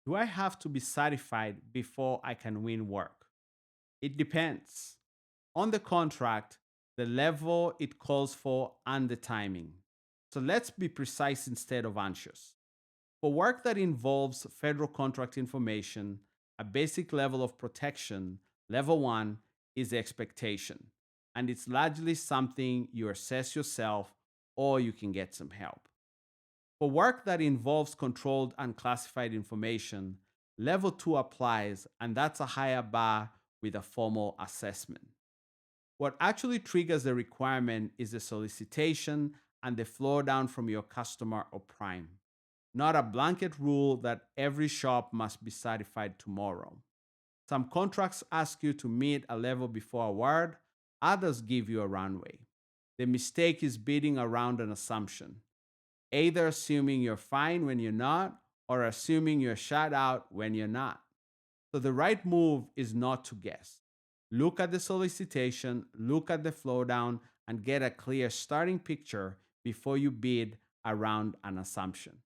Do I have to be certified before I can win work? It depends on the contract, the level it calls for, and the timing. So let's be precise instead of anxious. For work that involves federal contract information, a basic level of protection, level one, is the expectation. And it's largely something you assess yourself or you can get some help. For work that involves controlled and classified information, level two applies, and that's a higher bar with a formal assessment. What actually triggers the requirement is the solicitation and the flow down from your customer or prime, not a blanket rule that every shop must be certified tomorrow. Some contracts ask you to meet a level before award, others give you a runway. The mistake is bidding around an assumption, either assuming you're fine when you're not, or assuming you're shut out when you're not. So the right move is not to guess. Look at the solicitation, look at the flow down, and get a clear starting picture before you bid around an assumption.